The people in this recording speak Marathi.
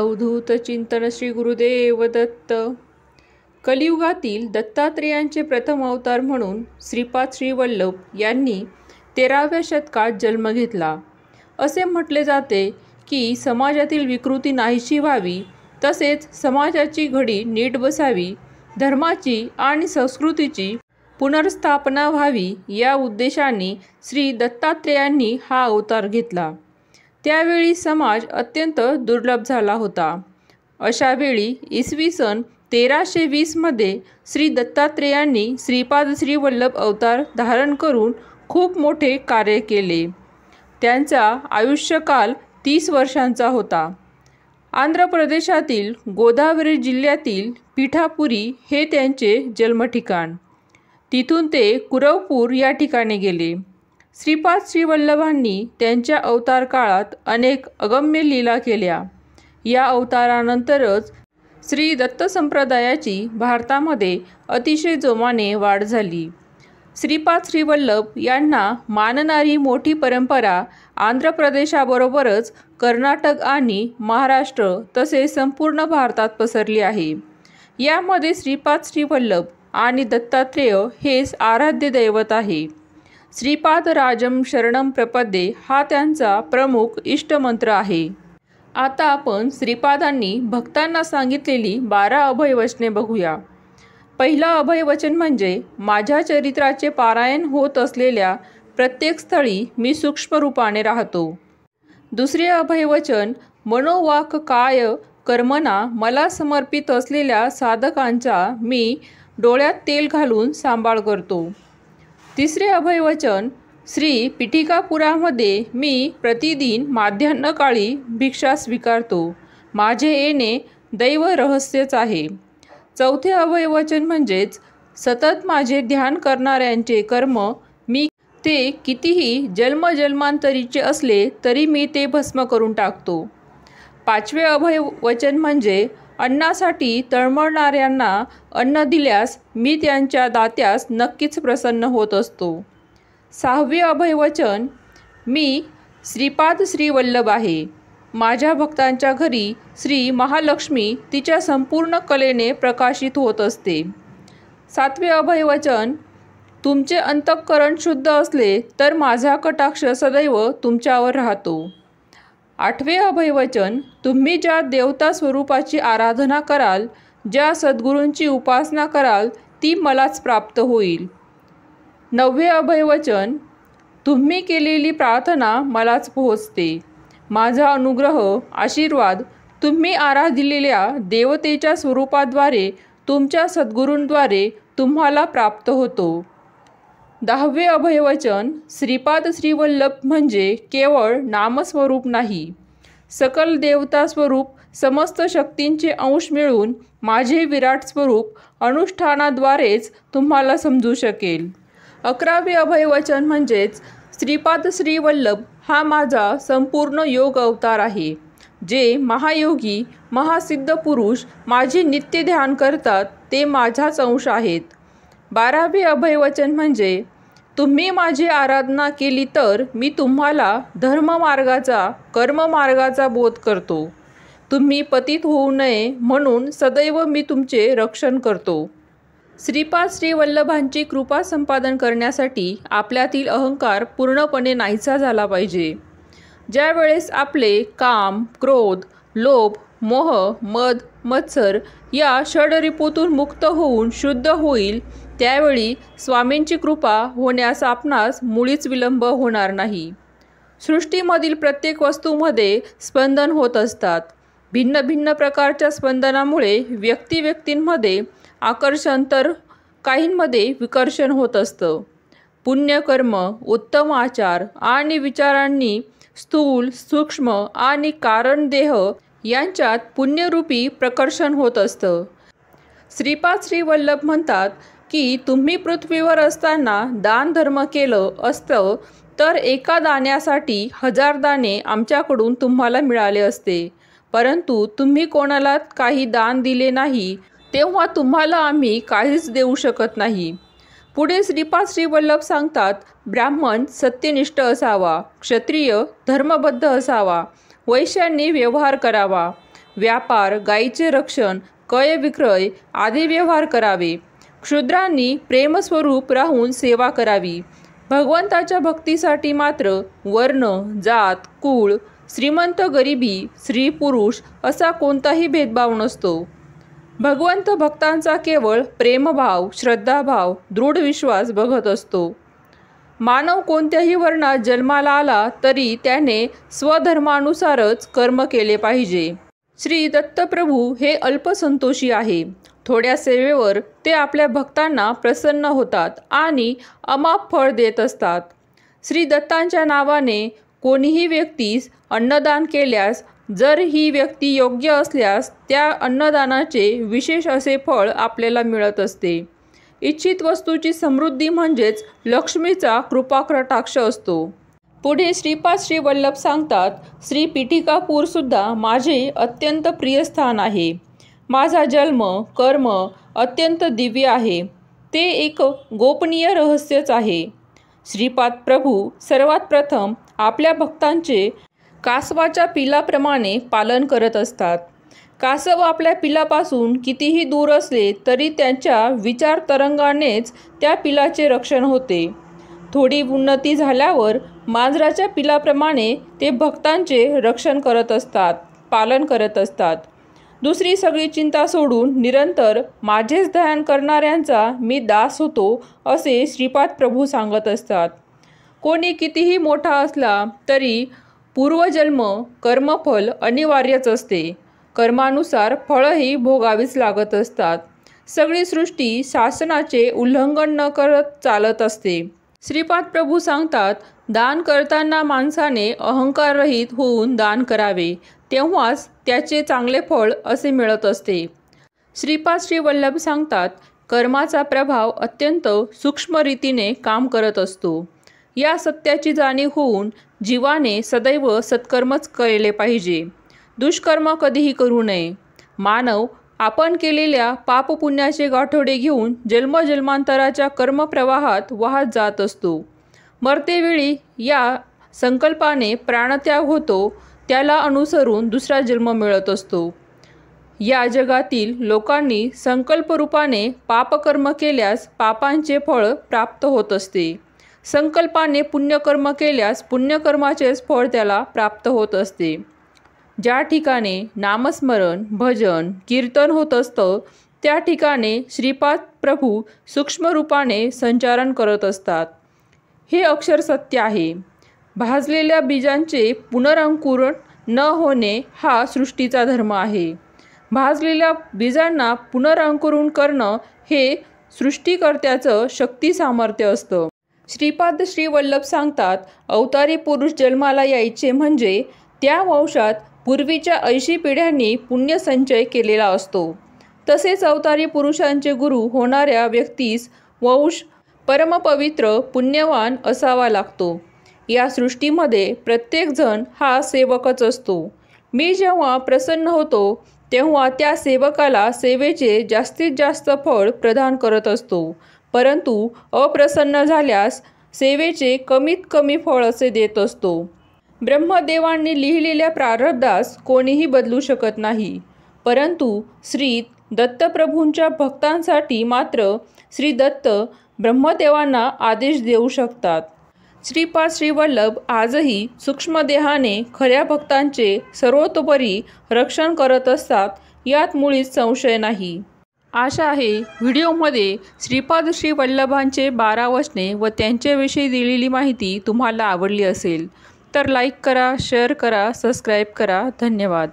अवधूत चिंतन श्री गुरुदेव दत्त. कलियुगातील दत्तात्रेयांचे प्रथम अवतार म्हणून श्रीपाद श्री वल्लभ यांनी 13व्या शतकात जन्म घेतला. असे म्हटले जाते की समाजातील विकृती नाहीशी व्हावी, तसेच समाजाची घडी नीट बसावी, धर्माची आणि संस्कृतीची पुनर्स्थापना व्हावी या उद्देशाने श्री दत्तात्रेयांनी हा अवतार घेतला. त्यावेळी समाज अत्यंत दुर्लभ झाला होता. अशा वेळी इसवी सन 1320 मध्ये श्री दत्तात्रेयांनी श्रीपाद श्री वल्लभ अवतार धारण करून खूप मोठे कार्य केले. त्यांचा आयुष्यकाल 30 वर्षांचा होता. आंध्र प्रदेशातील गोदावरी जिल्ह्यातील पीठापुरी हे त्यांचे जन्मठिकाण. तिथून ते कुरवपूर या ठिकाणी गेले. श्रीपाद श्री वल्लभांनी त्यांच्या अवतार काळात अनेक अगम्य लीला केल्या. या अवतारानंतरच श्री दत्त संप्रदायाची भारतामध्ये अतिशय जोमाने वाढ झाली. श्रीपाद श्री वल्लभ यांना मानणारी मोठी परंपरा आंध्र प्रदेशाबरोबरच कर्नाटक आणि महाराष्ट्र तसेच संपूर्ण भारतात पसरली आहे. यामध्ये श्रीपाद श्री वल्लभ आणि दत्तात्रेय हेच आराध्य दैवत आहे. श्रीपाद राजम शरणम प्रपद्ये हा त्यांचा प्रमुख इष्टमंत्र आहे. आता आपण श्रीपादांनी भक्तांना सांगितलेली 12 अभयवचने बघूया. पहिलं अभयवचन म्हणजे माझ्या चरित्राचे पारायण होत असलेल्या प्रत्येक स्थळी मी सूक्ष्म रूपाने राहतो. दुसरे अभयवचन मनोवाक काय कर्मना मला समर्पित असलेल्या साधकांचा मी डोळ्यात तेल घालून सांभाळ करतो. तिसरे अभयवचन श्री पीठिकापुरामध्ये मी प्रतिदिन माध्यान्हकाळी भिक्षा स्वीकारतो. माझे येणे दैव रहस्यच आहे. चौथे अभयवचन म्हणजेच सतत माझे ध्यान करणाऱ्यांचे कर्म मी ते कितीही जन्मजन्मांतरीचे असले तरी मी ते भस्म करून टाकतो. पाचवे अभयवचन म्हणजे अन्नासाठी तळमळणाऱ्यांना अन्न दिल्यास मी त्यांच्या दात्यास नक्कीच प्रसन्न होत असतो. सहावे अभयवचन मी श्रीपाद श्री वल्लभ आहे. माझ्या भक्तांच्या घरी श्री महालक्ष्मी तिच्या संपूर्ण कलेने प्रकाशित होत असते. सातवे अभयवचन तुमचे अंतःकरण शुद्ध असले तर माझा कटाक्ष सदैव तुमच्यावर राहतो. आठवे अभयवचन तुम्ही ज्या देवता स्वरूपाची आराधना कराल, ज्या सद्गुरूंची उपासना कराल ती मलाच प्राप्त होईल. नववे अभयवचन तुम्ही केलेली प्रार्थना मलाच पोहोचते. माझा अनुग्रह आशीर्वाद तुम्ही आराधिलेल्या देवतेच्या स्वरूपाद्वारे तुमच्या सद्गुरूंद्वारे तुम्हाला प्राप्त होतो. 10वे अभयवचन श्रीपाद श्री वल्लभ म्हणजे केवळ नामस्वरूप नाही, सकल देवता स्वरूप समस्त शक्तींचे अंश मिळून माझे विराट स्वरूप अनुष्ठानाद्वारेच तुम्हाला समजू शकेल. 11वे अभयवचन म्हणजेच श्रीपाद श्री वल्लभ हा माझा संपूर्ण योग अवतार आहे. जे महायोगी महासिद्ध पुरुष माझे नित्य ध्यान करतात ते माझाच अंश आहेत. 12वे अभयवचन म्हणजे तुम्ही माझी आराधना केली तर मी तुम्हाला धर्ममार्गाचा कर्ममार्गाचा बोध करतो. तुम्ही पतित होऊ नये म्हणून सदैव मी तुमचे रक्षण करतो. श्रीपाद श्री वल्लभांची कृपा संपादन करण्यासाठी आपल्यातील अहंकार पूर्णपणे नाहीसा झाला पाहिजे. ज्या वेळेस आपले काम, क्रोध, लोभ, मोह, मद, मत्सर या षडरिपूतून मुक्त होऊन शुद्ध होईल त्यावेळी स्वामींची कृपा होण्यास आपणास मुळीच विलंब होणार नाही. सृष्टीमधील प्रत्येक वस्तूमध्ये स्पंदन होत असतात. भिन्न भिन्न प्रकारच्या स्पंदनामुळे व्यक्तींमध्ये आकर्षण तर काहींमध्ये विकर्षण होत असतं. पुण्यकर्म, उत्तम आचार आणि विचारांनी स्थूल, सूक्ष्म आणि कारण देह यांच्यात पुण्यरूपी प्रकर्षण होत असतं. श्रीपाद श्री वल्लभ म्हणतात की तुम्ही पृथ्वीवर असताना दान धर्म केलं असतं तर एका दाण्यासाठी 1000 दाणे आमच्याकडून तुम्हाला मिळाले असते. परंतु तुम्ही कोणाला काही दान दिले नाही तेव्हा तुम्हाला आम्ही काहीच देऊ शकत नाही. पुढे श्रीपाद श्री वल्लभ सांगतात ब्राह्मण सत्यनिष्ठ असावा, क्षत्रिय धर्मबद्ध असावा, वैश्यांनी व्यवहार करावा, व्यापार, गायीचे रक्षण, क्रय विक्रय आदी व्यवहार करावे. क्षुद्रांनी प्रेमस्वरूप राहून सेवा करावी. भगवंताच्या भक्तीसाठी मात्र वर्ण, जात, कुळ, श्रीमंत गरिबी, स्त्री पुरुष असा कोणताही भेदभाव नसतो. भगवंत भक्तांचा केवळ प्रेमभाव, श्रद्धाभाव, दृढ विश्वास बघत असतो. मानव कोणत्याही वर्णात जन्माला आला तरी त्याने स्वधर्मानुसारच कर्म केले पाहिजे. श्री दत्तप्रभू हे अल्पसंतोषी आहे. थोड्या सेवेवर ते आपल्या भक्तांना प्रसन्न होतात आणि अमाप फळ देत असतात. श्री दत्तांच्या नावाने कोणीही व्यक्तीस अन्नदान केल्यास जर ही व्यक्ती योग्य असल्यास त्या अन्नदानाचे विशेष असे फळ आपल्याला मिळत असते. इच्छित वस्तूची समृद्धी म्हणजेच लक्ष्मीचा कृपाकटाक्ष असतो. पुढे श्रीपाद श्री वल्लभ सांगतात, श्री पीठिकापूर सुद्धा माझे अत्यंत प्रिय स्थान आहे. माझा जन्म कर्म अत्यंत दिव्य आहे. ते एक गोपनीय रहस्यच आहे. श्रीपाद प्रभू सर्वात प्रथम आपल्या भक्तांचे कासवाच्या पिलाप्रमाणे पालन करत असतात. कासव आपल्या पिलापासून कितीही दूर असले तरी त्यांच्या विचार तरंगानेच त्या पिलाचे रक्षण होते. थोडी उन्नती झाल्यावर मांजराच्या पिलाप्रमाणे ते भक्तांचे रक्षण करत असतात, पालन करत असतात. दुसरी सगळी चिंता सोडून निरंतर माझेच ध्यान करणाऱ्यांचा मी दास होतो असे श्रीपाद प्रभू सांगत असतात. कोणी कितीही मोठा असला तरी पूर्वजन्म कर्मफल अनिवार्यच असते. कर्मानुसार फळही भोगावीच लागत असतात. सगळी सृष्टी शासनाचे उल्लंघन न करत चालत असते. श्रीपाद प्रभू सांगतात, दान करताना माणसाने अहंकाररहित होऊन दान करावे, तेव्हाच त्याचे चांगले फळ असे मिळत असते. श्रीपाद श्री वल्लभ सांगतात, कर्माचा प्रभाव अत्यंत सूक्ष्म रीतीने काम करत असतो. या सत्याची जाणीव होऊन जीवाने सदैव सत्कर्मच केले पाहिजे. दुष्कर्म कधीही करू नये. मानव आपण केलेल्या पापपुण्याचे गाठोडे घेऊन जन्मजन्मांतराच्या कर्मप्रवाहात वाहत जात असतो. मरतेवेळी या संकल्पाने प्राणत्याग होतो. त्याला अनुसरून दुसरा जन्म मिळत असतो. या जगातील लोकांनी संकल्परूपाने पापकर्म केल्यास पापांचे फळ प्राप्त होत असते. संकल्पाने पुण्यकर्म केल्यास पुण्यकर्माचेच फळ त्याला प्राप्त होत असते. ज्या ठिकाणी नामस्मरण, भजन, कीर्तन होत असतं त्या ठिकाणी श्रीपाद प्रभू सूक्ष्म रूपाने संचारण करत असतात. हे अक्षर सत्य आहे. भाजलेल्या बीजांचे पुनरंकुरण न होणे हा सृष्टीचा धर्म आहे. भाजलेल्या बीजांना पुनरंकुरण करणं हे सृष्टीकर्त्याचं शक्ती सामर्थ्य असतं. श्रीपाद श्री वल्लभ सांगतात, अवतारी पुरुष जन्माला यायचे म्हणजे त्या वंशात पूर्वीच्या 80 पिढ्यांनी पुण्यसंचय केलेला असतो. तसेच अवतारी पुरुषांचे गुरु होणाऱ्या व्यक्तीस वंश परमपवित्र पुण्यवान असावा लागतो. या सृष्टीमध्ये प्रत्येकजण हा सेवकच असतो. मी जेव्हा प्रसन्न होतो तेव्हा त्या सेवकाला सेवेचे जास्तीत जास्त फळ प्रदान करत असतो, परंतु अप्रसन्न झाल्यास सेवेचे कमीत कमी फळ असे देत असतो. ब्रह्मदेवांनी लिहिलेल्या प्रारब्धास कोणीही बदलू शकत नाही, परंतु श्री दत्तप्रभूंच्या भक्तांसाठी मात्र श्री दत्त ब्रह्मदेवांना आदेश देऊ शकतात. श्रीपाद श्री वल्लभ आजही सूक्ष्मदेहाने खऱ्या भक्तांचे सर्वतोपरी रक्षण करत असतात, यात मुळीच संशय नाही. आशा आहे व्हिडिओमध्ये श्रीपाद श्री वल्लभांचे 12 वचने व त्यांच्याविषयी दिलेली माहिती तुम्हाला आवडली असेल. तर लाईक करा, शेअर करा, सबस्क्राईब करा. धन्यवाद.